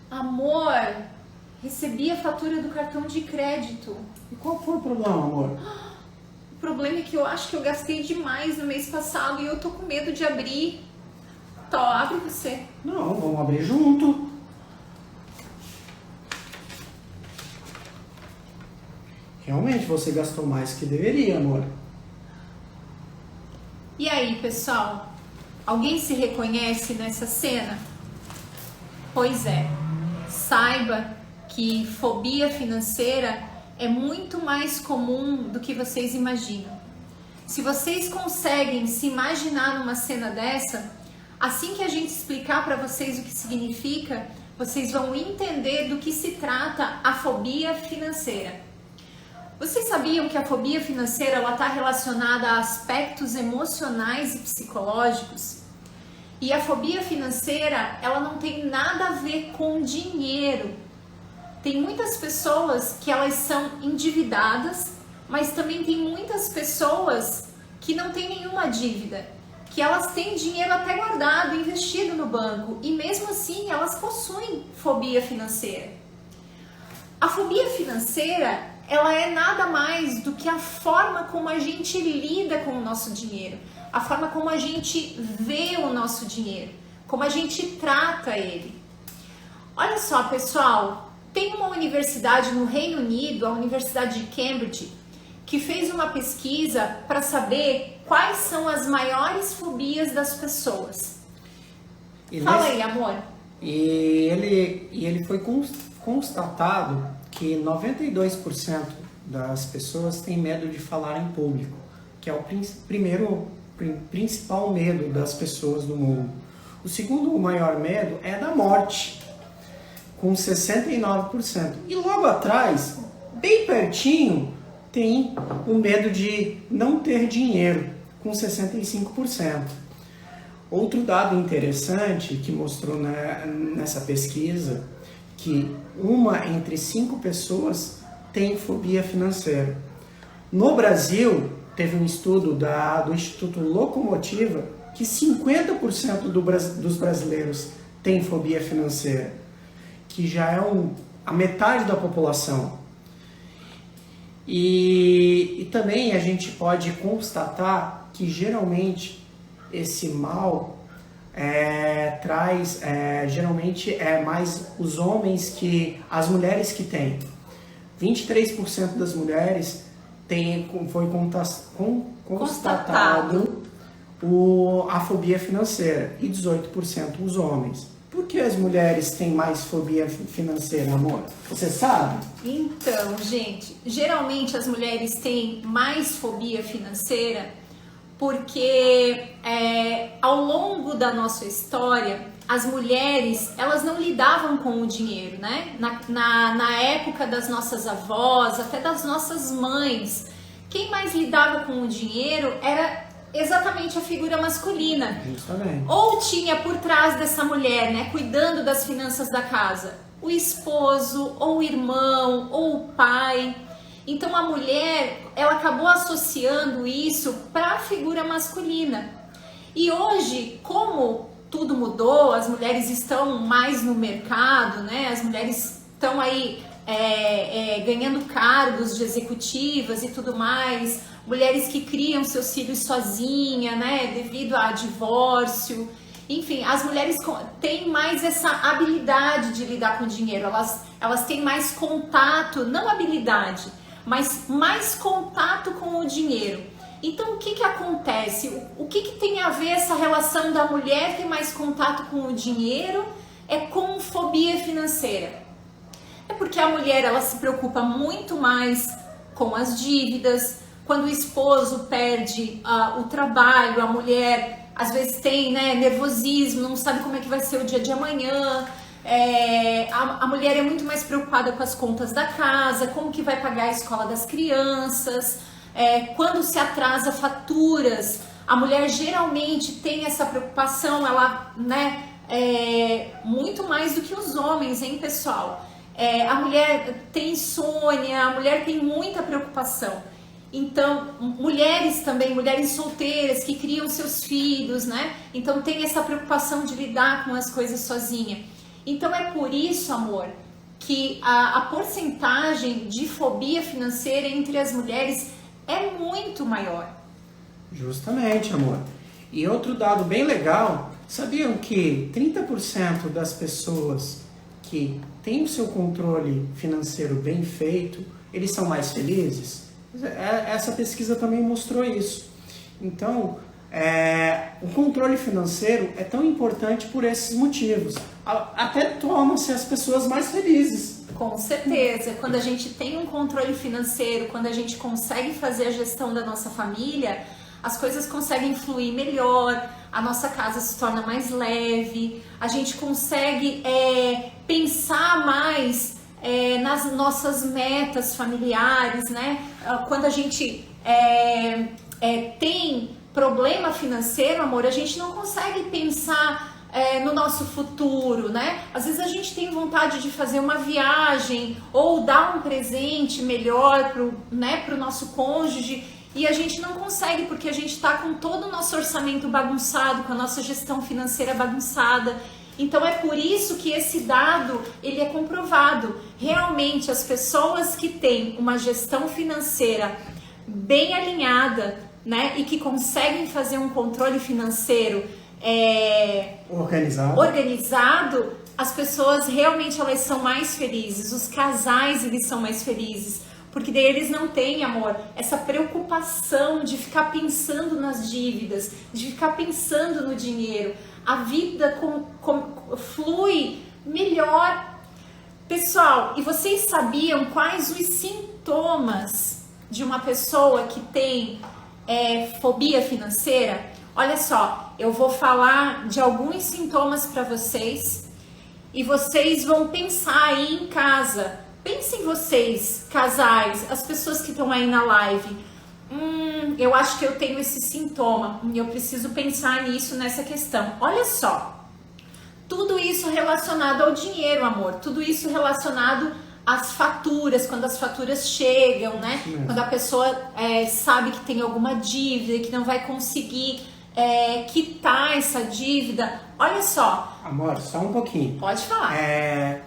Amor, recebi a fatura do cartão de crédito. E qual foi o problema, amor? O problema é que eu acho que eu gastei demais no mês passado e eu tô com medo de abrir. Tá, abre você. Não, vamos abrir junto. Realmente você gastou mais que deveria, amor. E aí, pessoal? Alguém se reconhece nessa cena? Pois é, saiba que fobia financeira é muito mais comum do que vocês imaginam. Se vocês conseguem se imaginar numa cena dessa, assim que a gente explicar para vocês o que significa, vocês vão entender do que se trata a fobia financeira. Vocês sabiam que a fobia financeira está relacionada a aspectos emocionais e psicológicos? E a fobia financeira, ela não tem nada a ver com dinheiro. Tem muitas pessoas que elas são endividadas, mas também tem muitas pessoas que não têm nenhuma dívida, que elas têm dinheiro até guardado, investido no banco, e mesmo assim elas possuem fobia financeira. A fobia financeira, ela é nada mais do que a forma como a gente lida com o nosso dinheiro, a forma como a gente vê o nosso dinheiro, como a gente trata ele. Olha só, pessoal, tem uma universidade no Reino Unido, a Universidade de Cambridge, que fez uma pesquisa para saber quais são as maiores fobias das pessoas. Fala aí, amor. E ele foi constatado que 92% das pessoas têm medo de falar em público, que é o principal medo das pessoas do mundo. O segundo maior medo é da morte, com 69%. E logo atrás, bem pertinho, tem o medo de não ter dinheiro, com 65%. Outro dado interessante que mostrou nessa pesquisa, que 1 entre 5 pessoas tem fobia financeira. No Brasil, teve um estudo do Instituto Locomotiva que 50% dos brasileiros têm fobia financeira, que já é a metade da população. E também a gente pode constatar que geralmente esse mal geralmente é mais os homens que as mulheres que têm. 23% das mulheres foi constatado a fobia financeira e 18% os homens. Por que as mulheres têm mais fobia financeira, amor? Você sabe? Então, gente, geralmente as mulheres têm mais fobia financeira porque ao longo da nossa história, as mulheres, elas não lidavam com o dinheiro, né? Na época das nossas avós, até das nossas mães, quem mais lidava com o dinheiro era exatamente a figura masculina. Justamente. Ou tinha por trás dessa mulher, né, cuidando das finanças da casa, o esposo, ou o irmão, ou o pai. Então a mulher, ela acabou associando isso para a figura masculina. E hoje, como tudo mudou, as mulheres estão mais no mercado, né? As mulheres estão aí ganhando cargos de executivas e tudo mais, mulheres que criam seus filhos sozinha, né? Devido a divórcio. Enfim, as mulheres têm mais essa habilidade de lidar com o dinheiro, elas têm mais contato, não habilidade, mas mais contato com o dinheiro. Então, o que acontece? O que tem a ver essa relação da mulher ter mais contato com o dinheiro com fobia financeira? É porque a mulher, ela se preocupa muito mais com as dívidas. Quando o esposo perde o trabalho, a mulher às vezes tem, né, nervosismo, não sabe como é que vai ser o dia de amanhã. A mulher é muito mais preocupada com as contas da casa, como que vai pagar a escola das crianças. Quando se atrasa faturas, a mulher geralmente tem essa preocupação, ela, né, muito mais do que os homens, hein, pessoal? A mulher tem insônia, a mulher tem muita preocupação. Então, mulheres também, mulheres solteiras que criam seus filhos, né? Então tem essa preocupação de lidar com as coisas sozinha. Então é por isso, amor, que a porcentagem de fobia financeira entre as mulheres é muito maior. Justamente, amor. E outro dado bem legal, sabiam que 30% das pessoas que têm o seu controle financeiro bem feito, eles são mais felizes? Essa pesquisa também mostrou isso. Então, o controle financeiro é tão importante por esses motivos. Até tornam-se as pessoas mais felizes. Com certeza. Quando a gente tem um controle financeiro, quando a gente consegue fazer a gestão da nossa família, as coisas conseguem fluir melhor, a nossa casa se torna mais leve, a gente consegue pensar mais nas nossas metas familiares, né? Quando a gente tem problema financeiro, amor, a gente não consegue pensar no nosso futuro, né? Às vezes a gente tem vontade de fazer uma viagem ou dar um presente melhor pro nosso cônjuge e a gente não consegue porque a gente está com todo o nosso orçamento bagunçado, com a nossa gestão financeira bagunçada. Então é por isso que esse dado ele é comprovado. Realmente as pessoas que têm uma gestão financeira bem alinhada, né, e que conseguem fazer um controle financeiro organizado, as pessoas realmente elas são mais felizes, os casais eles são mais felizes, porque daí eles não têm, amor, essa preocupação de ficar pensando nas dívidas, de ficar pensando no dinheiro. A vida flui melhor. Pessoal, e vocês sabiam quais os sintomas de uma pessoa que tem fobia financeira? Olha só, eu vou falar de alguns sintomas para vocês e vocês vão pensar aí em casa. Pensem vocês, casais, as pessoas que estão aí na live. Eu acho que eu tenho esse sintoma e eu preciso pensar nisso, nessa questão. Olha só, tudo isso relacionado ao dinheiro, amor, tudo isso relacionado às faturas, quando as faturas chegam, né? Quando a pessoa sabe que tem alguma dívida e que não vai conseguir quitar essa dívida. Olha só. Amor, só um pouquinho. Pode falar.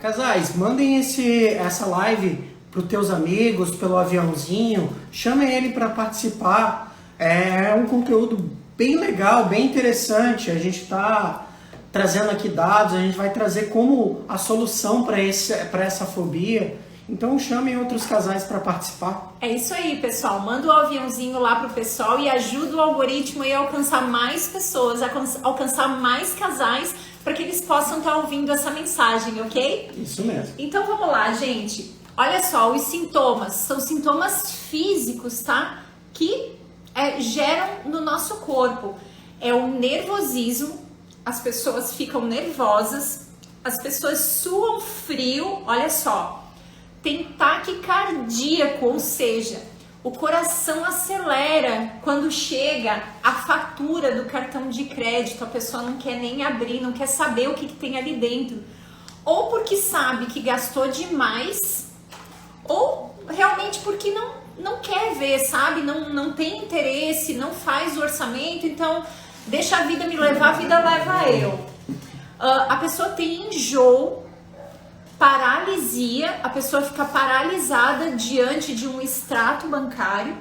Casais, mandem essa live para os teus amigos, pelo aviãozinho, chamem ele para participar. É um conteúdo bem legal, bem interessante. A gente está trazendo aqui dados, a gente vai trazer como a solução para essa fobia. Então chamem outros casais para participar. É isso aí, pessoal. Manda o aviãozinho lá pro pessoal e ajuda o algoritmo a alcançar mais pessoas, alcançar mais casais, para que eles possam estar ouvindo essa mensagem, ok? Isso mesmo. Então vamos lá, gente. Olha só, os sintomas são sintomas físicos, tá? Que geram no nosso corpo. É o nervosismo, as pessoas ficam nervosas, as pessoas suam frio, olha só. Tem taquicardíaco, ou seja, o coração acelera quando chega a fatura do cartão de crédito, a pessoa não quer nem abrir, não quer saber o que tem ali dentro. Ou porque sabe que gastou demais, ou realmente porque não quer ver, sabe? Não tem interesse, não faz o orçamento, então deixa a vida me levar, a vida leva eu. A pessoa tem enjoo, paralisia, a pessoa fica paralisada diante de um extrato bancário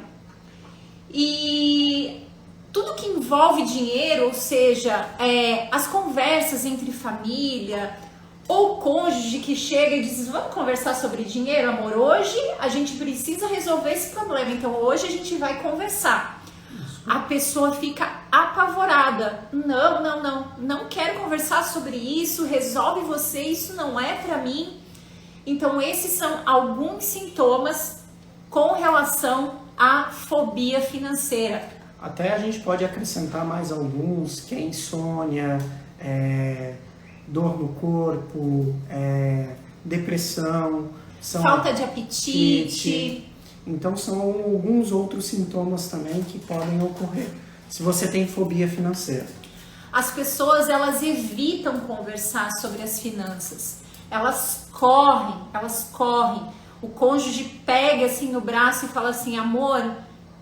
e tudo que envolve dinheiro, ou seja, as conversas entre família ou cônjuge que chega e diz, vamos conversar sobre dinheiro, amor, hoje a gente precisa resolver esse problema, então hoje a gente vai conversar. A pessoa fica apavorada, não quero conversar sobre isso, resolve você, isso não é pra mim. Então esses são alguns sintomas com relação à fobia financeira. Até a gente pode acrescentar mais alguns, que é insônia, dor no corpo, depressão, falta de apetite. Então são alguns outros sintomas também que podem ocorrer se você tem fobia financeira. As pessoas elas evitam conversar sobre as finanças, elas correm. O cônjuge pega assim no braço e fala assim, amor,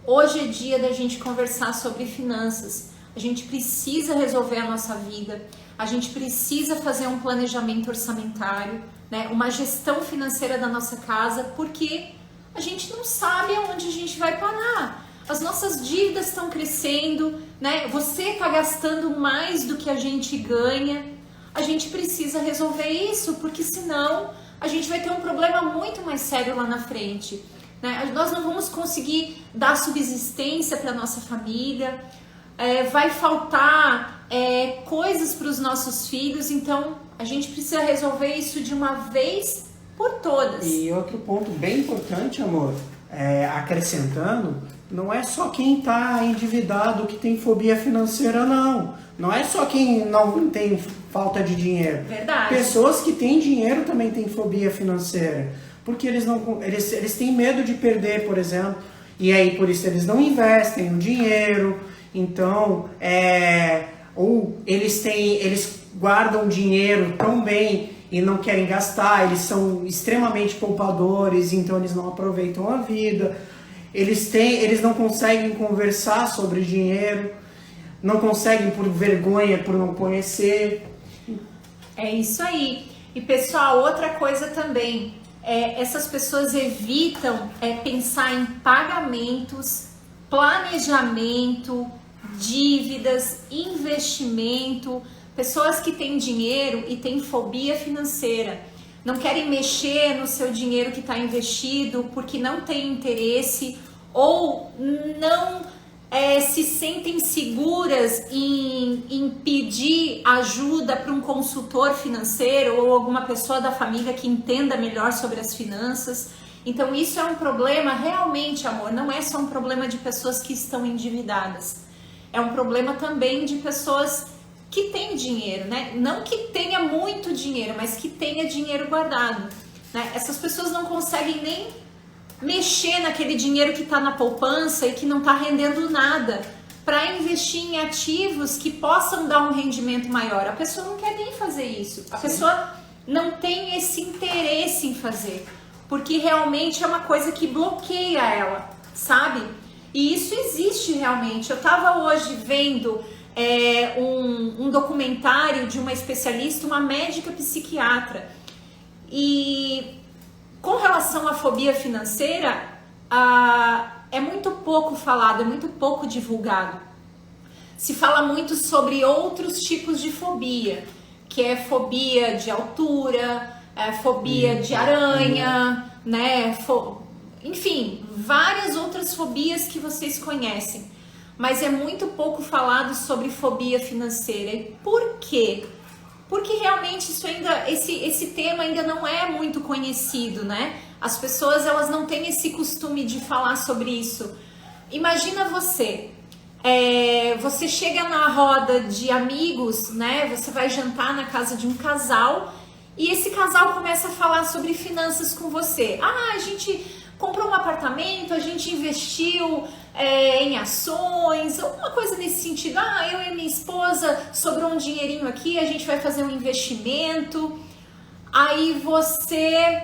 hoje é dia da gente conversar sobre finanças, a gente precisa resolver a nossa vida, A gente precisa fazer um planejamento orçamentário, né? Uma gestão financeira da nossa casa, porque a gente não sabe aonde a gente vai parar. As nossas dívidas estão crescendo, né? Você está gastando mais do que a gente ganha. A gente precisa resolver isso, porque senão a gente vai ter um problema muito mais sério lá na frente, né? Nós não vamos conseguir dar subsistência para nossa família, vai faltar coisas para os nossos filhos, então a gente precisa resolver isso de uma vez por todas. E outro ponto bem importante, amor, acrescentando, não é só quem está endividado que tem fobia financeira, não. Não é só quem não tem falta de dinheiro. Verdade. Pessoas que têm dinheiro também têm fobia financeira. Porque eles têm medo de perder, por exemplo. E aí, por isso, eles não investem no dinheiro. Então, ou eles guardam dinheiro tão bem e não querem gastar. Eles são extremamente poupadores, então eles não aproveitam a vida. Eles não conseguem conversar sobre dinheiro, não conseguem por vergonha, por não conhecer. É isso aí. E pessoal, outra coisa também, essas pessoas evitam pensar em pagamentos, planejamento, dívidas, investimento. Pessoas que têm dinheiro e têm fobia financeira, não querem mexer no seu dinheiro que está investido porque não tem interesse ou não se sentem seguras em pedir ajuda para um consultor financeiro ou alguma pessoa da família que entenda melhor sobre as finanças. Então isso é um problema realmente, amor, não é só um problema de pessoas que estão endividadas, é um problema também de pessoas que têm dinheiro, né? Não que tenha muito dinheiro, mas que tenha dinheiro guardado, né? Essas pessoas não conseguem nem mexer naquele dinheiro que está na poupança e que não está rendendo nada para investir em ativos que possam dar um rendimento maior. A pessoa não quer nem fazer isso. A pessoa não tem esse interesse em fazer, porque realmente é uma coisa que bloqueia ela, sabe? E isso existe realmente. Eu estava hoje vendo um documentário de uma especialista, uma médica psiquiatra, e com relação à fobia financeira, é muito pouco falado, é muito pouco divulgado. Se fala muito sobre outros tipos de fobia, que é fobia de altura, fobia de aranha, né? Enfim, várias outras fobias que vocês conhecem. Mas é muito pouco falado sobre fobia financeira. E por quê? Porque realmente isso ainda, esse tema ainda não é muito conhecido, né? As pessoas, elas não têm esse costume de falar sobre isso. Imagina você chega na roda de amigos, né? Você vai jantar na casa de um casal e esse casal começa a falar sobre finanças com você. Ah, a gente comprou um apartamento, a gente investiu em ações, alguma coisa nesse sentido. Ah, eu e minha esposa, sobrou um dinheirinho aqui, a gente vai fazer um investimento. Aí você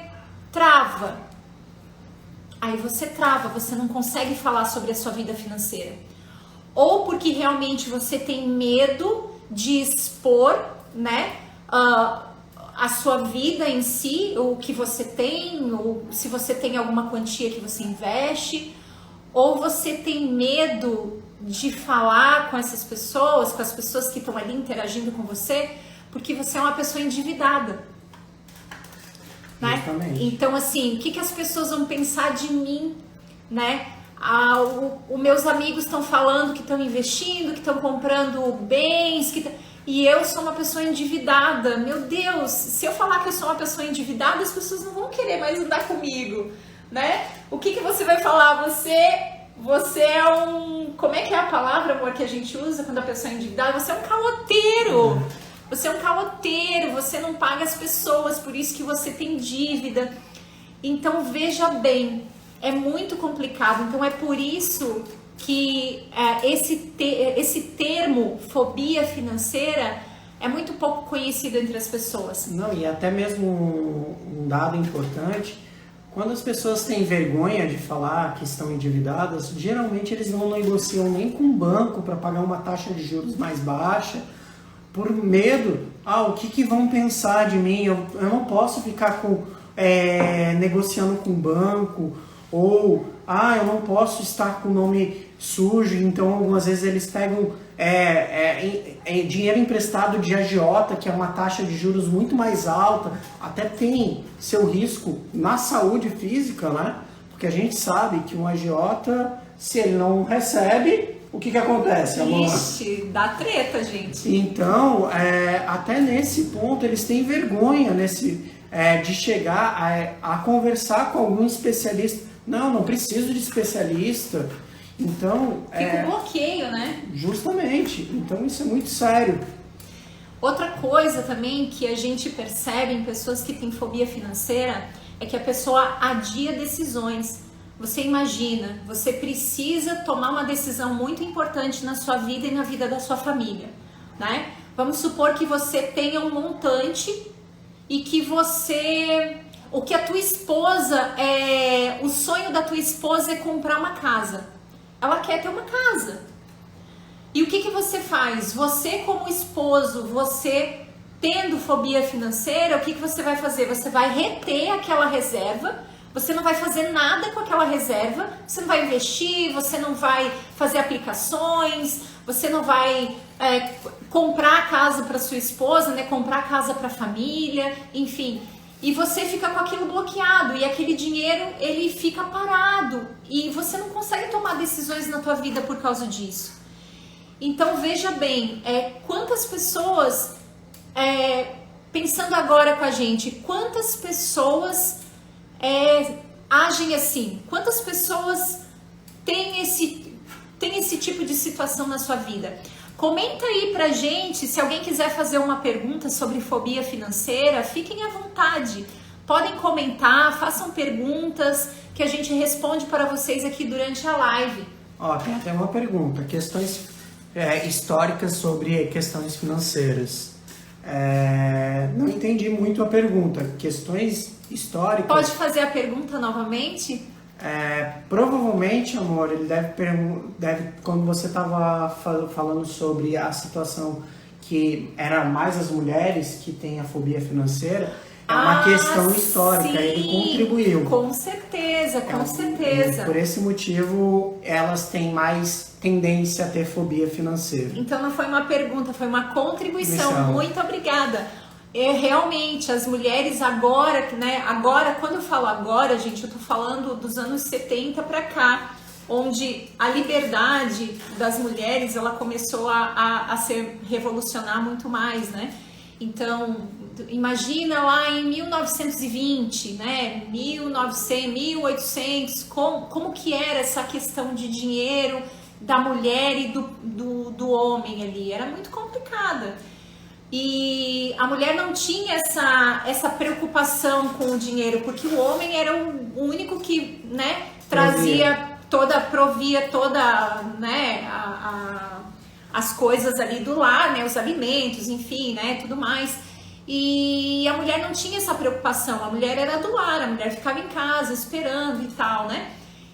trava. Você não consegue falar sobre a sua vida financeira. Ou porque realmente você tem medo de expor, né, a sua vida em si, o que você tem, ou se você tem alguma quantia que você investe, ou você tem medo de falar com essas pessoas, com as pessoas que estão ali interagindo com você, porque você é uma pessoa endividada, né? Então, assim, o que as pessoas vão pensar de mim, né? Os meus amigos estão falando que estão investindo, que estão comprando bens, e eu sou uma pessoa endividada. Meu Deus, se eu falar que eu sou uma pessoa endividada, as pessoas não vão querer mais andar comigo, né? O que você vai falar? Você é um... Como é que é a palavra, amor, que a gente usa quando a pessoa é endividada? Você é um caloteiro. Você é um caloteiro, você não paga as pessoas, por isso que você tem dívida. Então, veja bem, é muito complicado. Então, é por isso que esse termo fobia financeira é muito pouco conhecido entre as pessoas. Não, e até mesmo um dado importante, quando as pessoas têm vergonha de falar que estão endividadas, geralmente eles não negociam nem com o banco para pagar uma taxa de juros mais baixa, por medo, o que vão pensar de mim? Eu não posso ficar negociando com o banco, ou eu não posso estar com o nome sujo. Então algumas vezes eles pegam dinheiro emprestado de agiota, que é uma taxa de juros muito mais alta, até tem seu risco na saúde física, né? Porque a gente sabe que um agiota, se ele não recebe, o que acontece, amor? Ixi, dá treta, gente. Então, até nesse ponto, eles têm vergonha de chegar a conversar com algum especialista. Não preciso de especialista. Então, fica um bloqueio, né? Justamente. Então, isso é muito sério. Outra coisa também que a gente percebe em pessoas que têm fobia financeira é que a pessoa adia decisões. Você imagina, você precisa tomar uma decisão muito importante na sua vida e na vida da sua família, né? Vamos supor que você tenha um montante e que a tua esposa, o sonho da tua esposa é comprar uma casa. Ela quer ter uma casa. E o que você faz? Você como esposo, você tendo fobia financeira, o que você vai fazer? Você vai reter aquela reserva. Você não vai fazer nada com aquela reserva, você não vai investir, você não vai fazer aplicações, você não vai comprar casa para sua esposa, né? Comprar casa para a família, enfim. E você fica com aquilo bloqueado e aquele dinheiro ele fica parado e você não consegue tomar decisões na tua vida por causa disso. Então veja bem, quantas pessoas, pensando agora com a gente, quantas pessoas agem assim? Quantas pessoas têm esse tipo de situação na sua vida? Comenta aí pra gente, se alguém quiser fazer uma pergunta sobre fobia financeira, fiquem à vontade. Podem comentar, façam perguntas que a gente responde para vocês aqui durante a live. Tem até uma pergunta, questões históricas sobre questões financeiras. Não entendi muito a pergunta. Questões históricas. Pode fazer a pergunta novamente? Provavelmente, amor, ele deve quando você estava falando sobre a situação que era mais as mulheres que têm a fobia financeira, uma questão histórica, sim, ele contribuiu. Com certeza, com certeza. E por esse motivo, elas têm mais tendência a ter fobia financeira. Então não foi uma pergunta, foi uma contribuição. Muito obrigada. Realmente, as mulheres agora, né? Agora, quando eu falo agora, gente, eu tô falando dos anos 70 para cá, onde a liberdade das mulheres, ela começou a revolucionar muito mais, né? Então, imagina lá em 1920, né? 1900, 1800, como que era essa questão de dinheiro da mulher e do homem ali? Era muito complicada. E a mulher não tinha essa preocupação com o dinheiro, porque o homem era o único que, né, provia toda, né, as coisas ali do lar, né, os alimentos, enfim, né, tudo mais. E a mulher não tinha essa preocupação, a mulher era do lar, a mulher ficava em casa esperando e tal, né?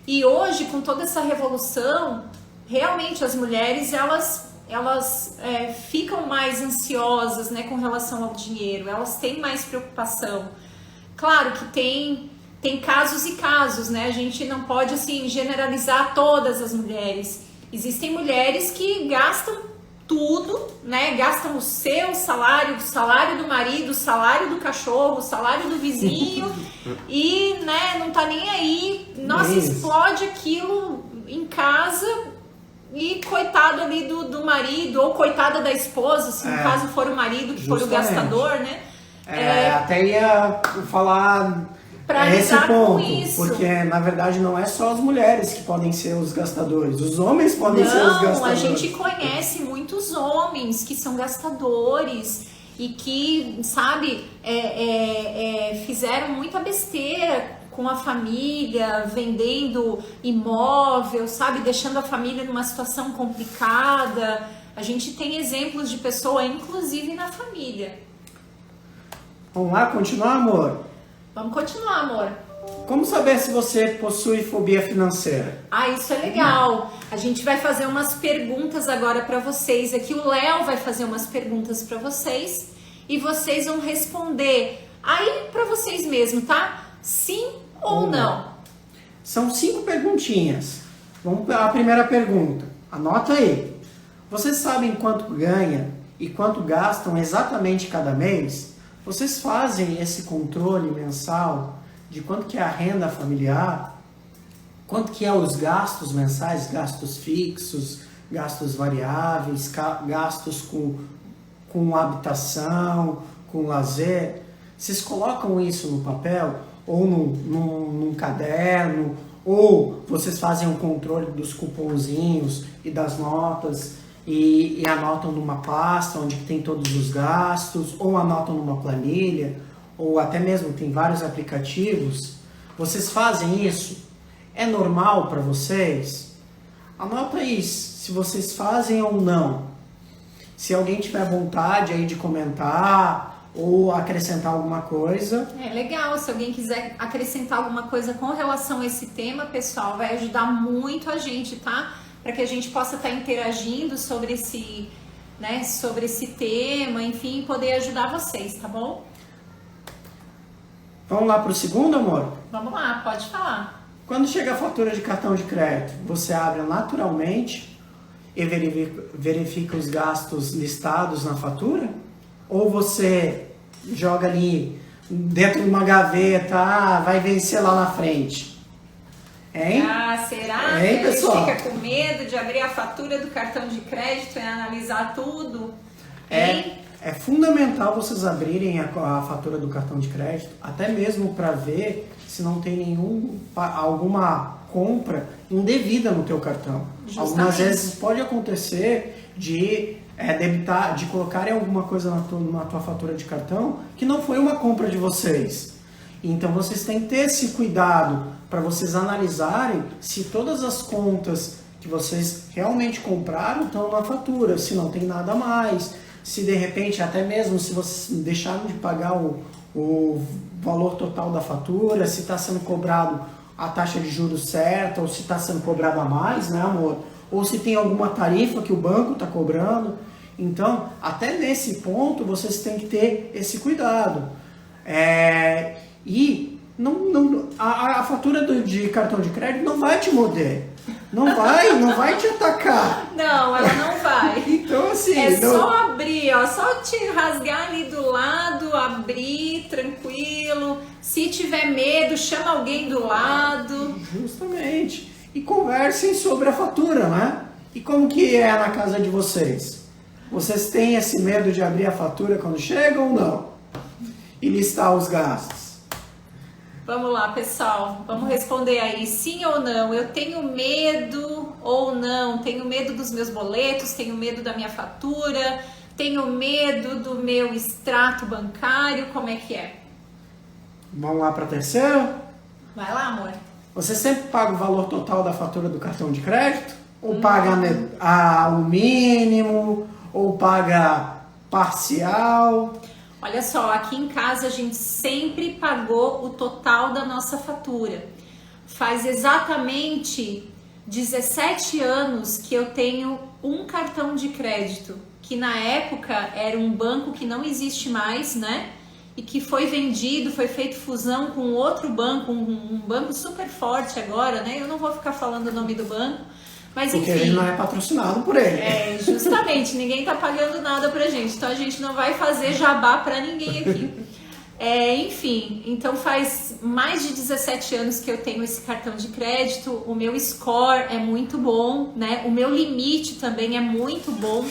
E hoje, com toda essa revolução, realmente as mulheres, elas ficam mais ansiosas, né, com relação ao dinheiro, elas têm mais preocupação. Claro que tem casos e casos, né, a gente não pode, assim, generalizar todas as mulheres. Existem mulheres que gastam tudo, né, gastam o seu salário, o salário do marido, o salário do cachorro, o salário do vizinho e, né, não tá nem aí, nossa, explode aquilo em casa. E coitado ali do marido, ou coitada da esposa, se no caso for o marido que for o gastador, né? Até ia falar esse ponto, porque na verdade não é só as mulheres que podem ser os gastadores, os homens podem ser os gastadores. Não, a gente conhece muitos homens que são gastadores e que, sabe, fizeram muita besteira com a família, vendendo imóvel, sabe, deixando a família numa situação complicada. A gente tem exemplos de pessoa, inclusive na família. Vamos lá continuar, amor? Vamos continuar, amor. Como saber se você possui fobia financeira? Ah, isso é legal. A gente vai fazer umas perguntas agora para vocês. Aqui o Léo vai fazer umas perguntas para vocês e vocês vão responder aí para vocês mesmo, tá? Sim ou não? São 5 perguntinhas. Vamos para a primeira pergunta. Anota aí. Vocês sabem quanto ganha e quanto gastam exatamente cada mês? Vocês fazem esse controle mensal de quanto que é a renda familiar, quanto que é os gastos mensais, gastos fixos, gastos variáveis, gastos com habitação, com lazer? Vocês colocam isso no papel ou num caderno, ou vocês fazem o controle dos cupomzinhos e das notas e anotam numa pasta onde tem todos os gastos, ou anotam numa planilha, ou até mesmo tem vários aplicativos. Vocês fazem isso? É normal para vocês? Anota aí se vocês fazem ou não. Se alguém tiver vontade aí de comentar ou acrescentar alguma coisa. É legal, se alguém quiser acrescentar alguma coisa com relação a esse tema, pessoal, vai ajudar muito a gente, tá? Para que a gente possa estar interagindo sobre esse, né, sobre esse tema, enfim, poder ajudar vocês, tá bom? Vamos lá para o segundo, amor? Vamos lá, pode falar. Quando chega a fatura de cartão de crédito, você abre naturalmente e verifica os gastos listados na fatura? Ou você joga ali dentro de uma gaveta, vai vencer lá na frente? Hein? Ah, será Hein, que a pessoal? gente fica com medo de abrir a fatura do cartão de crédito e analisar tudo? É fundamental vocês abrirem a fatura do cartão de crédito, até mesmo para ver se não tem alguma compra indevida no teu cartão. Justamente. Algumas vezes pode acontecer de debitar, de colocarem alguma coisa na tua fatura de cartão que não foi uma compra de vocês. Então vocês têm que ter esse cuidado para vocês analisarem se todas as contas que vocês realmente compraram estão na fatura, se não tem nada a mais, se de repente até mesmo se vocês deixaram de pagar o valor total da fatura, se está sendo cobrado a taxa de juros certa ou se está sendo cobrado a mais, né, amor? Ou se tem alguma tarifa que o banco está cobrando. Então, até nesse ponto, vocês têm que ter esse cuidado. E a fatura de cartão de crédito não vai te morder. Não vai te atacar. Não, ela não vai. Então, assim... Só abrir, ó, só te rasgar ali do lado, abrir, tranquilo. Se tiver medo, chama alguém do lado. Justamente. E conversem sobre a fatura, né? E como que é na casa de vocês? Vocês têm esse medo de abrir a fatura quando chegam ou não? E listar os gastos? Vamos lá, pessoal. Vamos responder aí, sim ou não. Eu tenho medo ou não? Tenho medo dos meus boletos, tenho medo da minha fatura, tenho medo do meu extrato bancário, como é que é? Vamos lá para a terceira? Vai lá, amor. Você sempre paga o valor total da fatura do cartão de crédito? Ou paga o mínimo? Ou paga parcial? Olha só, aqui em casa a gente sempre pagou o total da nossa fatura. Faz exatamente 17 anos que eu tenho um cartão de crédito, que na época era um banco que não existe mais, né? E que foi vendido, foi feito fusão com outro banco, um banco super forte agora, né? Eu não vou ficar falando o nome do banco, mas enfim. Porque ele não é patrocinado por ele. Justamente, ninguém tá pagando nada pra gente, então a gente não vai fazer jabá pra ninguém aqui. Enfim, então faz mais de 17 anos que eu tenho esse cartão de crédito, o meu score é muito bom, né? O meu limite também é muito bom.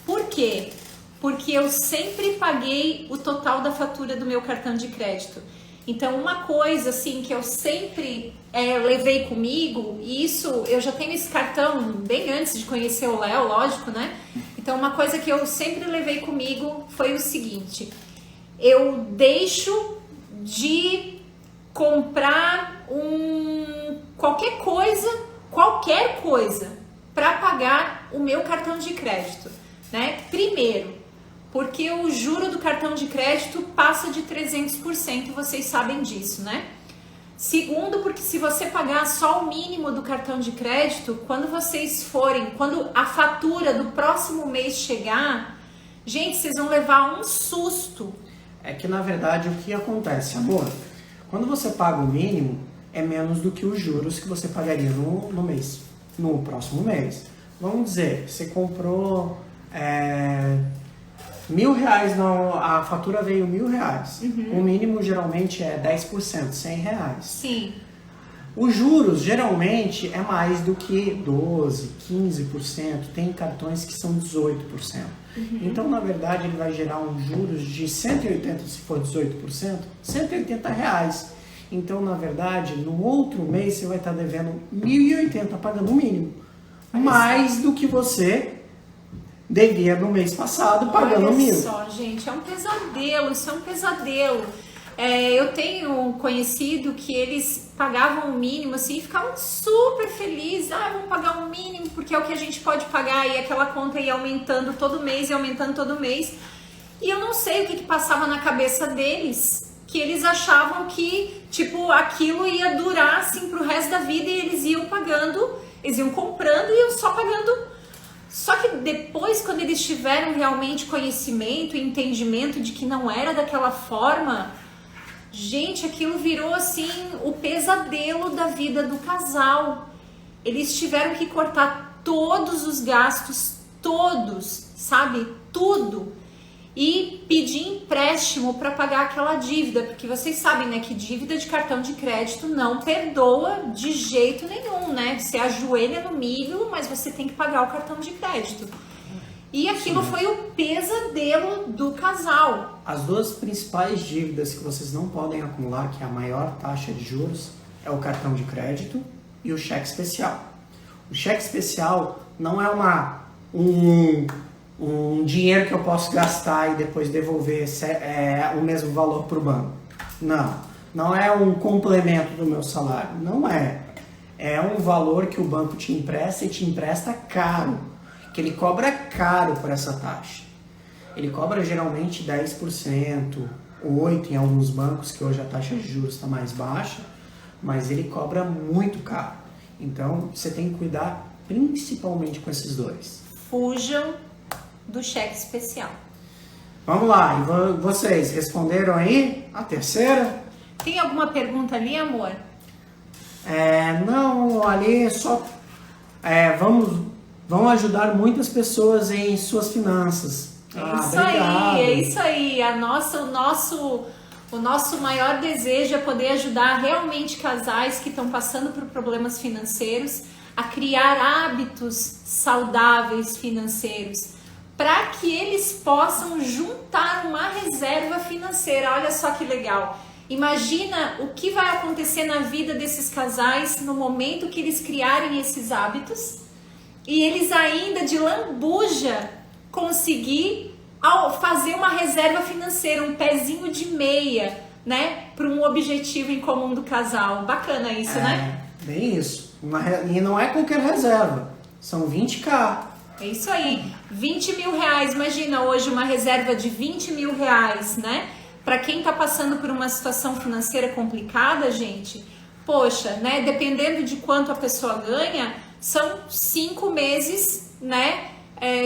Por quê? Porque eu sempre paguei o total da fatura do meu cartão de crédito. Então, uma coisa assim que eu sempre levei comigo, e isso eu já tenho esse cartão bem antes de conhecer o Léo, lógico, né? Então, uma coisa que eu sempre levei comigo foi o seguinte: eu deixo de comprar qualquer coisa para pagar o meu cartão de crédito, né? Primeiro, porque o juro do cartão de crédito passa de 300%, vocês sabem disso, né? Segundo, porque se você pagar só o mínimo do cartão de crédito, quando a fatura do próximo mês chegar, gente, vocês vão levar um susto. É que na verdade o que acontece, amor? Quando você paga o mínimo, é menos do que os juros que você pagaria no próximo mês. Vamos dizer, você comprou R$1.000, a fatura veio R$1.000. O mínimo geralmente é 10%, R$100. Sim. Os juros geralmente é mais do que 12%, 15%, tem cartões que são 18%. Então, na verdade, ele vai gerar um juros de 180, se for 18%, R$180. Então, na verdade, no outro mês você vai estar devendo 1.080, pagando o mínimo. Mais do que você devia no mês passado, pagando o mínimo. Olha só, gente, é um pesadelo, isso é um pesadelo. Eu tenho conhecido que eles pagavam o mínimo assim e ficavam super felizes. Vamos pagar o mínimo porque é o que a gente pode pagar, e aquela conta ia aumentando todo mês e aumentando todo mês. E eu não sei o que passava na cabeça deles, que eles achavam que tipo aquilo ia durar assim pro resto da vida, e eles iam pagando, eles iam comprando e iam só pagando. Só que depois, quando eles tiveram realmente conhecimento e entendimento de que não era daquela forma, gente, aquilo virou assim o pesadelo da vida do casal. Eles tiveram que cortar todos os gastos, todos, sabe? Tudo. E pedir empréstimo para pagar aquela dívida, porque vocês sabem, né, que dívida de cartão de crédito não perdoa de jeito nenhum, né? Você ajoelha no milho, mas você tem que pagar o cartão de crédito. E aquilo foi o pesadelo do casal. As duas principais dívidas que vocês não podem acumular, que é a maior taxa de juros, é o cartão de crédito e o cheque especial. O cheque especial não é um dinheiro que eu posso gastar e depois devolver o mesmo valor para o banco. Não é um complemento do meu salário. Não é. É um valor que o banco te empresta e te empresta caro. Que ele cobra caro por essa taxa. Ele cobra geralmente 10%, 8% em alguns bancos, que hoje a taxa de juros está mais baixa, mas ele cobra muito caro. Então, você tem que cuidar principalmente com esses dois. Fujam do cheque especial. Vamos lá, e vocês responderam aí a terceira? Tem alguma pergunta ali, amor? Não, ali só vão ajudar muitas pessoas em suas finanças. É isso aí. O nosso maior desejo é poder ajudar realmente casais que estão passando por problemas financeiros a criar hábitos saudáveis financeiros, para que eles possam juntar uma reserva financeira. Olha só que legal. Imagina o que vai acontecer na vida desses casais no momento que eles criarem esses hábitos e eles ainda de lambuja conseguir fazer uma reserva financeira, um pezinho de meia, né, para um objetivo em comum do casal. Bacana isso, né? Bem isso. E não é qualquer reserva, são 20k. É isso aí, 20 mil reais. Imagina hoje uma reserva de 20 mil reais, né? Para quem tá passando por uma situação financeira complicada, gente, poxa, né? Dependendo de quanto a pessoa ganha, são 5 meses, né?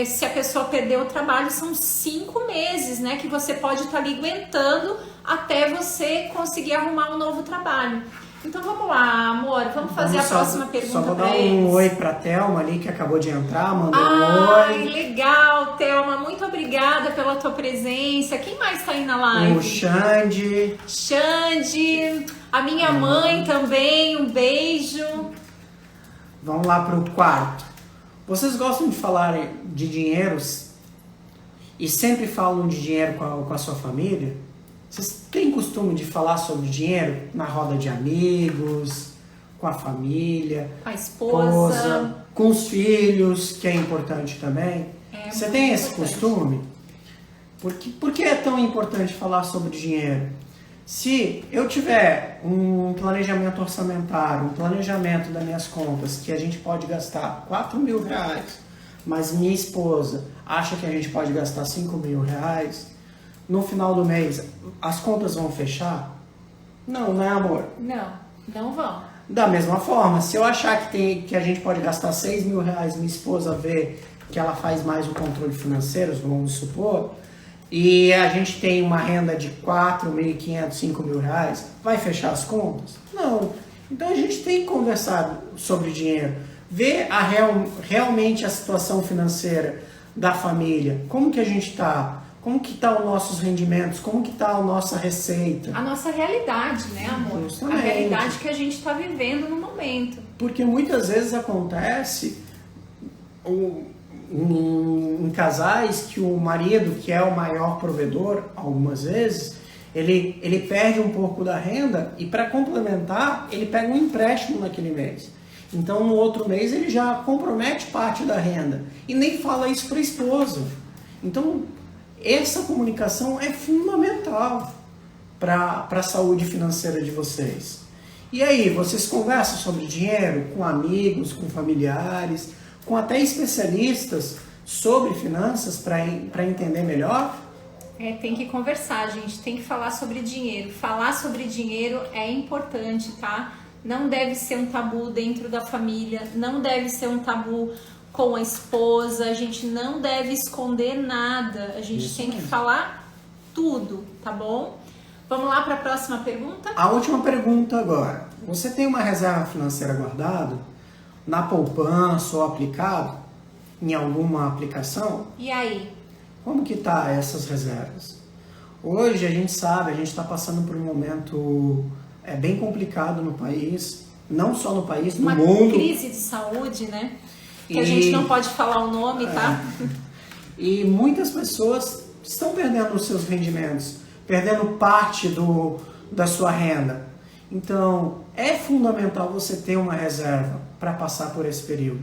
Se a pessoa perder o trabalho, são 5 meses, né? Que você pode estar ali aguentando até você conseguir arrumar um novo trabalho. Então vamos lá, amor, vamos fazer a próxima pergunta. Só vou dar um oi pra Thelma ali, que acabou de entrar, mandou um oi. Ai, legal, Thelma, muito obrigada pela tua presença. Quem mais tá aí na live? O Xande, a minha mãe também, um beijo. Vamos lá pro quarto. Vocês gostam de falar de dinheiro e sempre falam de dinheiro com a sua família? Vocês têm costume de falar sobre dinheiro na roda de amigos, com a família, com a esposa, com os filhos, que é importante também? Você tem esse costume? Por que é tão importante falar sobre dinheiro? Se eu tiver um planejamento orçamentário, um planejamento das minhas contas, que a gente pode gastar 4 mil reais, mas minha esposa acha que a gente pode gastar 5 mil reais, no final do mês, as contas vão fechar? Não, né, amor? Não vão. Da mesma forma, se eu achar que a gente pode gastar 6 mil reais, minha esposa vê que ela faz mais o controle financeiro, vamos supor, e a gente tem uma renda de 4.500, 5 mil reais, vai fechar as contas? Não. Então a gente tem que conversar sobre dinheiro, ver realmente a situação financeira da família, como que a gente está, como que estão os nossos rendimentos, como que está a nossa receita. A nossa realidade, né, amor? Justamente. A realidade que a gente está vivendo no momento. Porque muitas vezes acontece em casais que o marido, que é o maior provedor, algumas vezes, ele perde um pouco da renda e para complementar, ele pega um empréstimo naquele mês. Então no outro mês ele já compromete parte da renda e nem fala isso para a esposa. Então essa comunicação é fundamental para a saúde financeira de vocês. E aí, vocês conversam sobre dinheiro com amigos, com familiares, com até especialistas sobre finanças para entender melhor? Tem que conversar, gente, tem que falar sobre dinheiro. Falar sobre dinheiro é importante, tá? Não deve ser um tabu dentro da família, não deve ser um tabu com a esposa, a gente não deve esconder nada, a gente tem que falar tudo, tá bom? Vamos lá para a próxima pergunta? A última pergunta agora. Você tem uma reserva financeira guardada na poupança ou aplicado em alguma aplicação? E aí? Como que tá essas reservas? Hoje a gente sabe, a gente está passando por um momento bem complicado no país, não só no país, no mundo. Uma crise de saúde, né? Que a gente não pode falar o nome, tá? E muitas pessoas estão perdendo os seus rendimentos, perdendo parte da sua renda. Então, é fundamental você ter uma reserva para passar por esse período.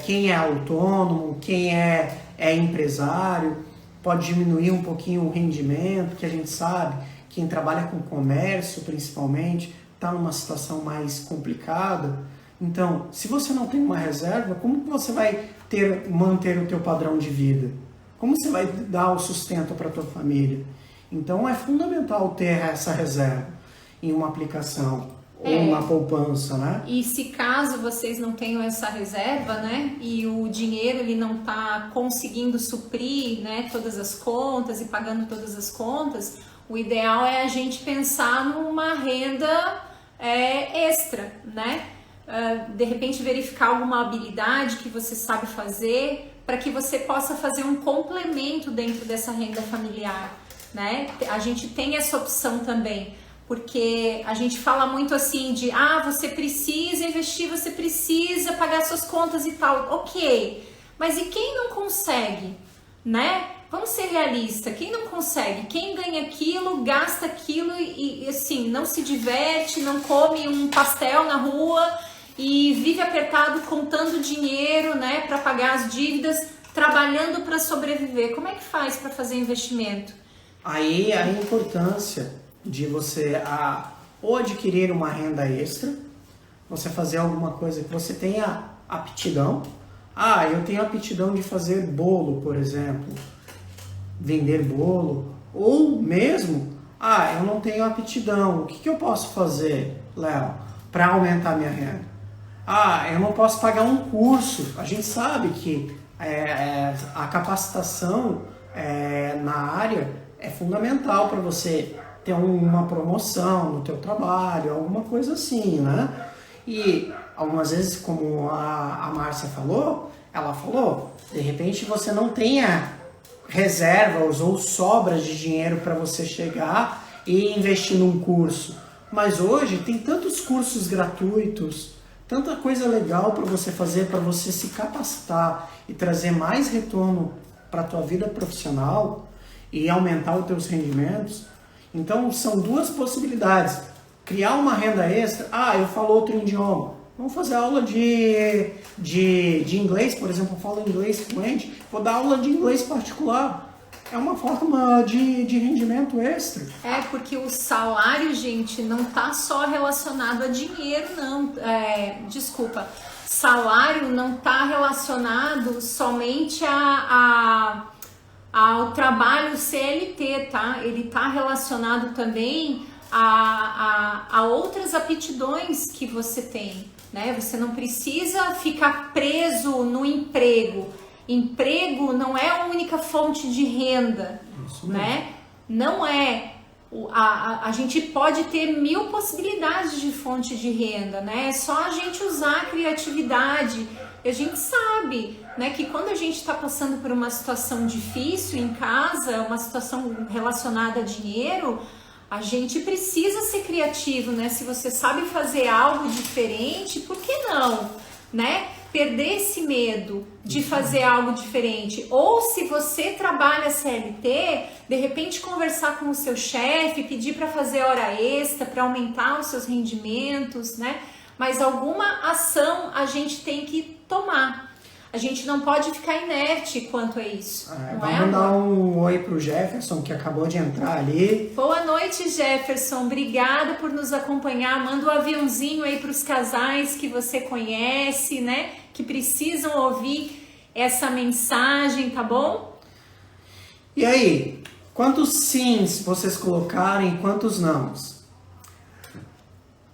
Quem é autônomo, quem é empresário, pode diminuir um pouquinho o rendimento, que a gente sabe, quem trabalha com comércio principalmente, está numa situação mais complicada. Então, se você não tem uma reserva, como que você vai manter o teu padrão de vida? Como você vai dar o sustento para a tua família? Então, é fundamental ter essa reserva em uma aplicação ou uma poupança, né? E se caso vocês não tenham essa reserva, né, e o dinheiro ele não está conseguindo suprir, né, todas as contas e pagando todas as contas, o ideal é a gente pensar numa renda extra, né? De repente verificar alguma habilidade que você sabe fazer para que você possa fazer um complemento dentro dessa renda familiar, né? A gente tem essa opção também, porque a gente fala muito assim de você precisa investir, você precisa pagar suas contas e tal, ok, mas e quem não consegue, né? Vamos ser realistas, quem não consegue, quem ganha aquilo, gasta aquilo e assim, não se diverte, não come um pastel na rua e vive apertado contando dinheiro, né, para pagar as dívidas, trabalhando para sobreviver. Como é que faz para fazer investimento? Aí a importância de você ou adquirir uma renda extra, você fazer alguma coisa que você tenha aptidão. Eu tenho aptidão de fazer bolo, por exemplo, vender bolo, ou mesmo, eu não tenho aptidão, o que eu posso fazer, Léo, para aumentar minha renda? Eu não posso pagar um curso. A gente sabe que a capacitação na área é fundamental para você ter uma promoção no teu trabalho, alguma coisa assim, né? E algumas vezes, como a Márcia falou, ela falou, de repente você não tenha reservas ou sobras de dinheiro para você chegar e investir num curso. Mas hoje tem tantos cursos gratuitos, tanta coisa legal para você fazer, para você se capacitar e trazer mais retorno para a tua vida profissional e aumentar os teus rendimentos. Então são duas possibilidades. Criar uma renda extra, eu falo outro idioma. Vamos fazer aula de inglês, por exemplo, eu falo inglês fluente, vou dar aula de inglês particular. É uma forma de rendimento extra. Porque o salário, gente, não tá só relacionado a dinheiro, não. Salário não tá relacionado somente ao trabalho CLT, tá? Ele tá relacionado também a outras aptidões que você tem, né? Você não precisa ficar preso no emprego. Emprego não é a única fonte de renda, né? Não é. A gente pode ter 1000 possibilidades de fonte de renda, né? É só a gente usar a criatividade. E a gente sabe, né, que quando a gente está passando por uma situação difícil em casa, uma situação relacionada a dinheiro, a gente precisa ser criativo, né? Se você sabe fazer algo diferente, por que não, né? Perder esse medo de fazer algo diferente. Ou se você trabalha CLT, de repente conversar com o seu chefe, pedir para fazer hora extra, para aumentar os seus rendimentos, né? Mas alguma ação a gente tem que tomar. A gente não pode ficar inerte quanto a isso. Vamos dar um oi pro Jefferson, que acabou de entrar ali. Boa noite, Jefferson. Obrigada por nos acompanhar. Manda um aviãozinho aí para os casais que você conhece, né? Que precisam ouvir essa mensagem, tá bom? E aí, quantos sims vocês colocaram e quantos nãos?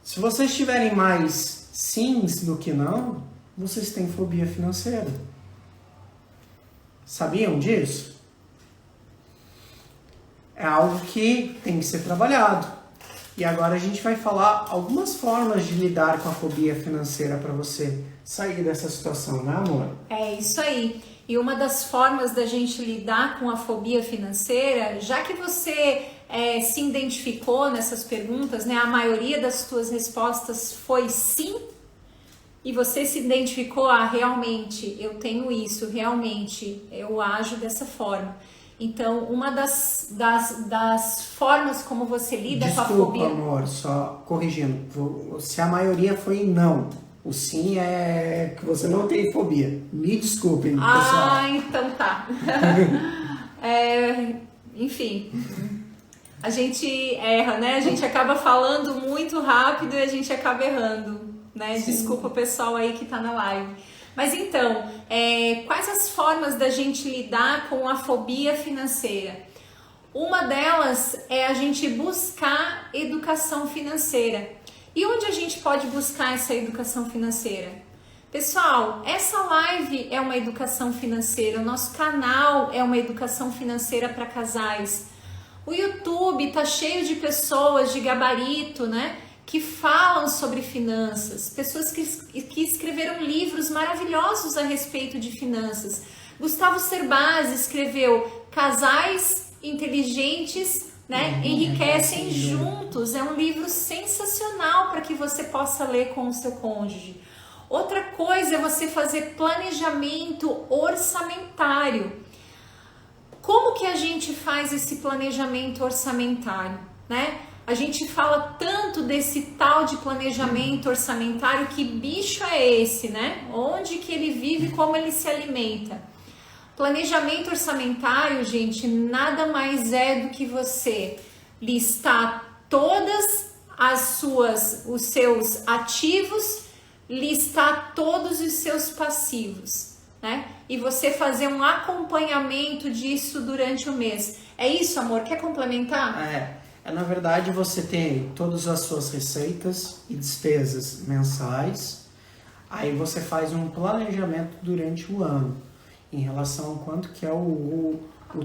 Se vocês tiverem mais sims do que não, vocês têm fobia financeira. Sabiam disso? É algo que tem que ser trabalhado. E agora a gente vai falar algumas formas de lidar com a fobia financeira para você sair dessa situação, né, amor? É isso aí. E uma das formas da gente lidar com a fobia financeira, já que você se identificou nessas perguntas, né? A maioria das suas respostas foi sim. E você se identificou, realmente, eu tenho isso, realmente, eu ajo dessa forma. Então, uma das formas como você lida com a fobia... Desculpa, amor, só corrigindo. Se a maioria foi não, o sim é que você não tem fobia. Me desculpem, pessoal. Então tá. Enfim, a gente erra, né? A gente acaba falando muito rápido e a gente acaba errando. Né? Desculpa o pessoal aí que tá na live. Mas então, quais as formas da gente lidar com a fobia financeira? Uma delas é a gente buscar educação financeira. E onde a gente pode buscar essa educação financeira? Pessoal, essa live é uma educação financeira, o nosso canal é uma educação financeira para casais. O YouTube tá cheio de pessoas de gabarito, né? Que falam sobre finanças, pessoas que escreveram livros maravilhosos a respeito de finanças. Gustavo Cerbasi escreveu Casais Inteligentes, né, enriquecem juntos. É um livro sensacional para que você possa ler com o seu cônjuge. Outra coisa é você fazer planejamento orçamentário. Como que a gente faz esse planejamento orçamentário, né? A gente fala tanto desse tal de planejamento orçamentário, que bicho é esse, né? Onde que ele vive, como ele se alimenta? Planejamento orçamentário, gente, nada mais é do que você listar todas os seus ativos, listar todos os seus passivos, né? E você fazer um acompanhamento disso durante o mês. É isso, amor? Quer complementar? Na verdade, você tem todas as suas receitas e despesas mensais, aí você faz um planejamento durante o ano, em relação a quanto que é o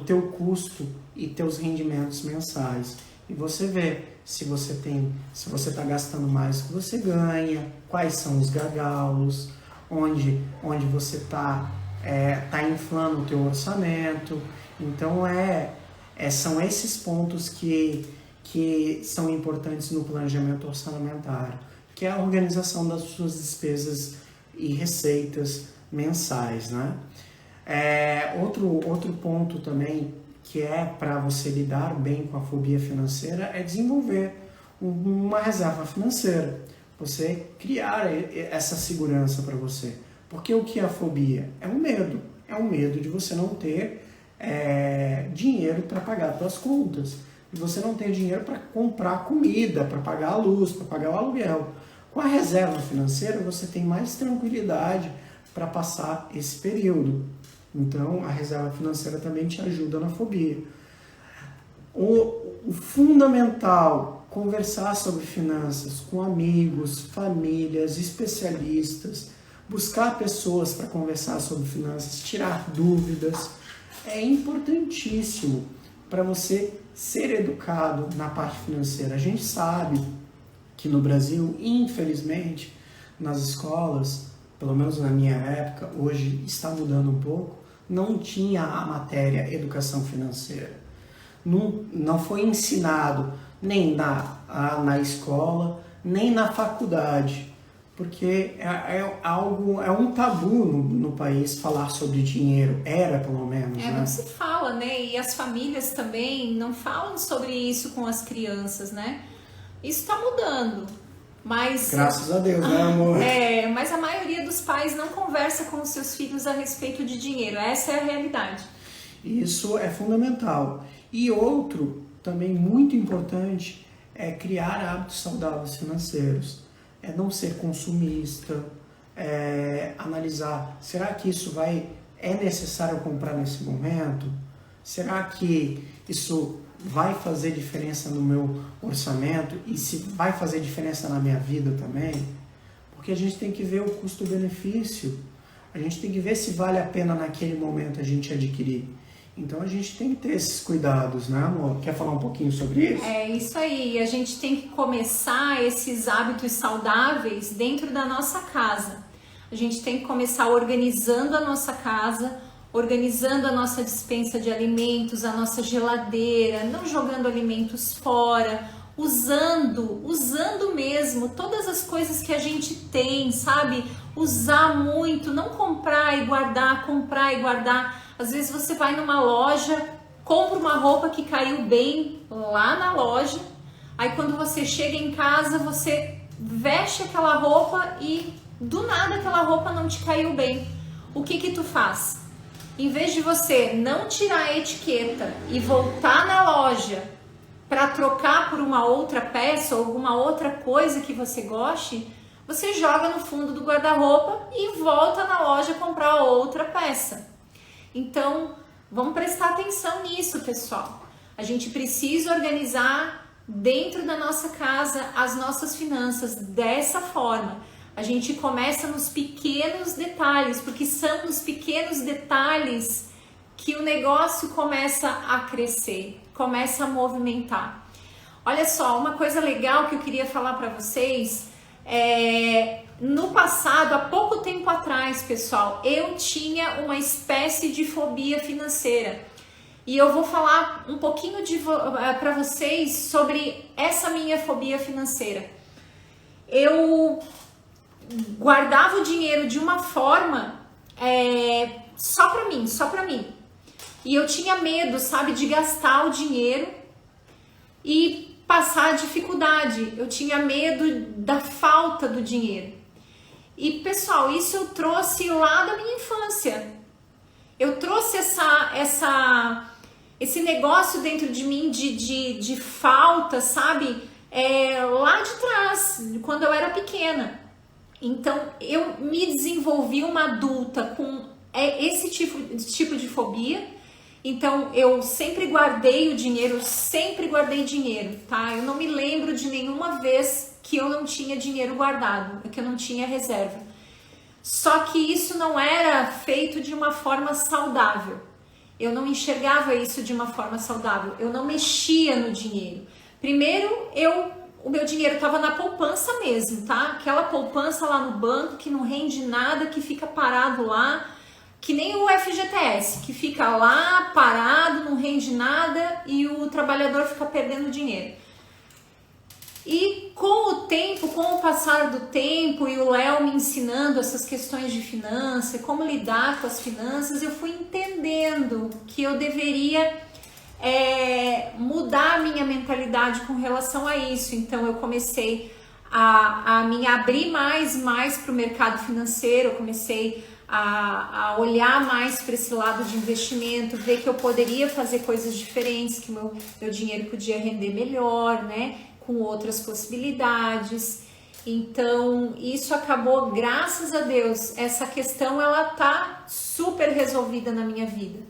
teu custo e teus rendimentos mensais. E você vê se você está gastando mais do que você ganha, quais são os gargalos, onde você tá inflando o teu orçamento. Então, são esses pontos que são importantes no planejamento orçamentário, que é a organização das suas despesas e receitas mensais, né? Outro ponto também que é para você lidar bem com a fobia financeira é desenvolver uma reserva financeira, você criar essa segurança para você. Porque o que é a fobia? É um medo de você não ter dinheiro para pagar suas contas. E você não tem dinheiro para comprar comida, para pagar a luz, para pagar o aluguel. Com a reserva financeira, você tem mais tranquilidade para passar esse período. Então, a reserva financeira também te ajuda na fobia. O fundamental, conversar sobre finanças com amigos, famílias, especialistas, buscar pessoas para conversar sobre finanças, tirar dúvidas. É importantíssimo para você ser educado na parte financeira. A gente sabe que no Brasil, infelizmente, nas escolas, pelo menos na minha época, hoje está mudando um pouco, não tinha a matéria educação financeira. Não foi ensinado nem na escola, nem na faculdade, porque é um tabu no país falar sobre dinheiro, era pelo menos, né? Não se fala, né? E as famílias também não falam sobre isso com as crianças, né? Isso está mudando, mas... Graças a Deus, né, amor? Mas a maioria dos pais não conversa com os seus filhos a respeito de dinheiro, essa é a realidade. Isso é fundamental. E outro, também muito importante, é criar hábitos saudáveis financeiros. É não ser consumista, analisar, será que isso é necessário comprar nesse momento? Será que isso vai fazer diferença no meu orçamento e se vai fazer diferença na minha vida também? Porque a gente tem que ver o custo-benefício, a gente tem que ver se vale a pena naquele momento a gente adquirir. Então a gente tem que ter esses cuidados, né, amor? Quer falar um pouquinho sobre isso? É isso aí, a gente tem que começar esses hábitos saudáveis dentro da nossa casa. A gente tem que começar organizando a nossa casa, organizando a nossa despensa de alimentos, a nossa geladeira, não jogando alimentos fora, usando mesmo todas as coisas que a gente tem, sabe? Usar muito, não comprar e guardar, comprar e guardar. Às vezes você vai numa loja, compra uma roupa que caiu bem lá na loja, aí quando você chega em casa, você veste aquela roupa e do nada aquela roupa não te caiu bem. O que tu faz? Em vez de você não tirar a etiqueta e voltar na loja para trocar por uma outra peça ou alguma outra coisa que você goste, você joga no fundo do guarda-roupa e volta na loja comprar outra peça. Então, vamos prestar atenção nisso, pessoal. A gente precisa organizar dentro da nossa casa as nossas finanças dessa forma. A gente começa nos pequenos detalhes, porque são nos pequenos detalhes que o negócio começa a crescer, começa a movimentar. Olha só, uma coisa legal que eu queria falar para vocês no passado, há pouco tempo atrás, pessoal, eu tinha uma espécie de fobia financeira. E eu vou falar um pouquinho para vocês sobre essa minha fobia financeira. Eu guardava o dinheiro de uma forma só para mim. E eu tinha medo, sabe, de gastar o dinheiro e passar dificuldade. Eu tinha medo da falta do dinheiro. E pessoal, isso eu trouxe lá da minha infância. Eu trouxe esse negócio dentro de mim de falta, sabe? Lá de trás, quando eu era pequena. Então eu me desenvolvi uma adulta com esse tipo de fobia. Então eu sempre guardei dinheiro, tá? Eu não me lembro de nenhuma vez que eu não tinha dinheiro guardado, que eu não tinha reserva. Só que isso não era feito de uma forma saudável. Eu não enxergava isso de uma forma saudável. Eu não mexia no dinheiro. Primeiro, o meu dinheiro estava na poupança mesmo, tá? Aquela poupança lá no banco que não rende nada, que fica parado lá, que nem o FGTS, que fica lá parado, não rende nada e o trabalhador fica perdendo dinheiro. E com o passar do tempo e o Léo me ensinando essas questões de finança, como lidar com as finanças, eu fui entendendo que eu deveria mudar a minha mentalidade com relação a isso. Então eu comecei a me abrir mais para o mercado financeiro, eu comecei a olhar mais para esse lado de investimento, ver que eu poderia fazer coisas diferentes, que meu dinheiro podia render melhor, né? Com outras possibilidades. Então isso acabou, graças a Deus, essa questão ela tá super resolvida na minha vida,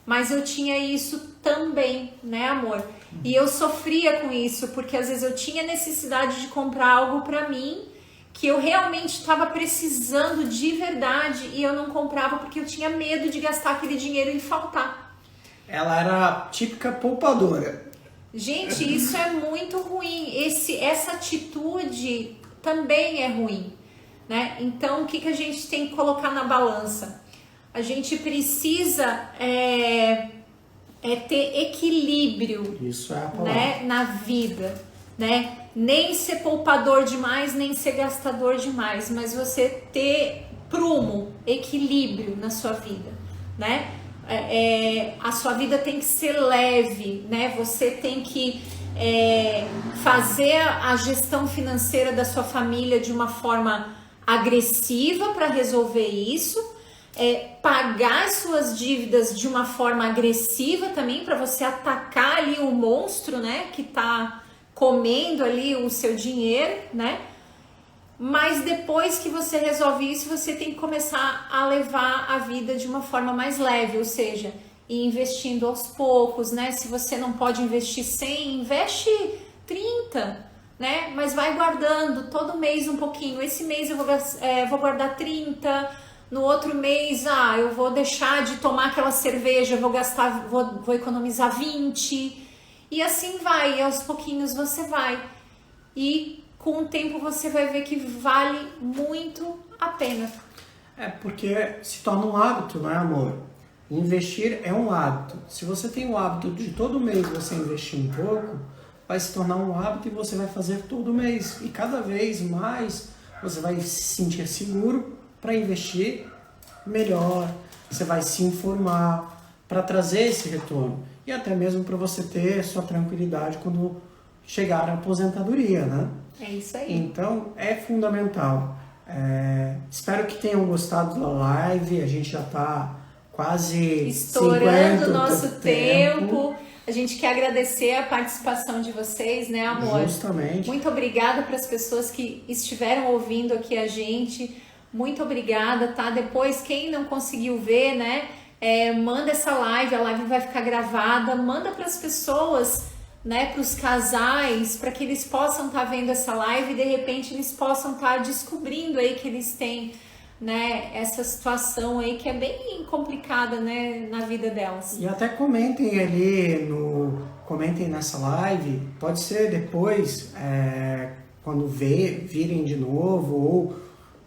mas eu tinha isso também, né, amor? E eu sofria com isso, porque às vezes eu tinha necessidade de comprar algo para mim que eu realmente estava precisando de verdade e eu não comprava porque eu tinha medo de gastar aquele dinheiro e faltar. Ela era a típica poupadora. Gente, isso é muito ruim. Essa atitude também é ruim, né? Então, o que a gente tem que colocar na balança? A gente precisa ter equilíbrio, isso é a palavra, né, na vida, né? Nem ser poupador demais, nem ser gastador demais, mas você ter prumo, equilíbrio na sua vida, né? A sua vida tem que ser leve, né? Você tem que fazer a gestão financeira da sua família de uma forma agressiva para resolver isso, pagar as suas dívidas de uma forma agressiva também para você atacar ali o monstro, né? Que tá comendo ali o seu dinheiro, né? Mas depois que você resolve isso, você tem que começar a levar a vida de uma forma mais leve, ou seja, ir investindo aos poucos, né? Se você não pode investir 100, investe 30, né? Mas vai guardando todo mês um pouquinho. Esse mês eu vou guardar 30, no outro mês, eu vou deixar de tomar aquela cerveja, vou economizar 20, e assim vai, e aos pouquinhos você vai. E com o tempo você vai ver que vale muito a pena. Porque se torna um hábito, não é, amor? Investir é um hábito. Se você tem o hábito de todo mês você investir um pouco, vai se tornar um hábito e você vai fazer todo mês. E cada vez mais você vai se sentir seguro para investir melhor, você vai se informar para trazer esse retorno. E até mesmo para você ter sua tranquilidade quando chegar à aposentadoria, né? É isso aí. Então, é fundamental. Espero que tenham gostado da live. A gente já está quase estourando o nosso tempo. A gente quer agradecer a participação de vocês, né, amor? Justamente. Muito obrigada para as pessoas que estiveram ouvindo aqui a gente. Muito obrigada, tá? Depois, quem não conseguiu ver, né, manda essa live. A live vai ficar gravada. Manda para as pessoas, né, para os casais, para que eles possam estar vendo essa live e de repente eles possam estar descobrindo aí que eles têm, né, essa situação aí que é bem complicada, né, na vida delas. E até comentem ali comentem nessa live, pode ser depois, quando virem de novo, ou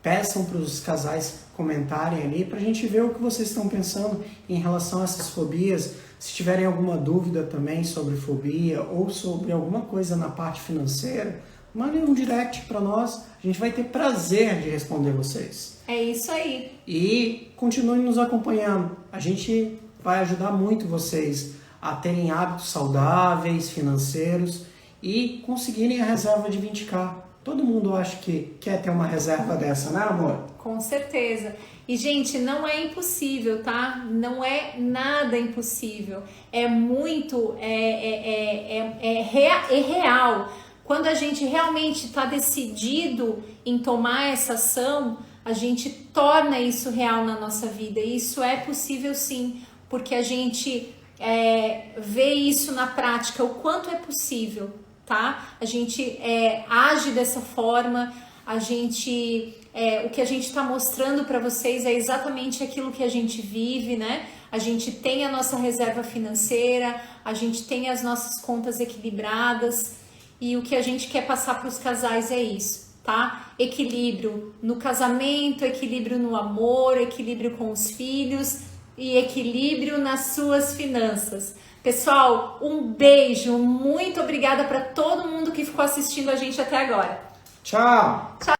peçam para os casais comentarem ali para a gente ver o que vocês estão pensando em relação a essas fobias. Se tiverem alguma dúvida também sobre fobia ou sobre alguma coisa na parte financeira, mandem um direct para nós, a gente vai ter prazer de responder vocês. É isso aí. E continuem nos acompanhando, a gente vai ajudar muito vocês a terem hábitos saudáveis, financeiros e conseguirem a reserva de 20k. Todo mundo acha que quer ter uma reserva dessa, né, amor? Com certeza. E, gente, não é impossível, tá? Não é nada impossível. É muito, real. Quando a gente realmente está decidido em tomar essa ação, a gente torna isso real na nossa vida. E isso é possível sim, porque a gente vê isso na prática, o quanto é possível, tá? A gente age dessa forma, o que a gente está mostrando para vocês é exatamente aquilo que a gente vive, né? A gente tem a nossa reserva financeira, a gente tem as nossas contas equilibradas e o que a gente quer passar para os casais é isso, tá? Equilíbrio no casamento, equilíbrio no amor, equilíbrio com os filhos e equilíbrio nas suas finanças. Pessoal, um beijo, muito obrigada para todo mundo que ficou assistindo a gente até agora. Tchau! Tchau!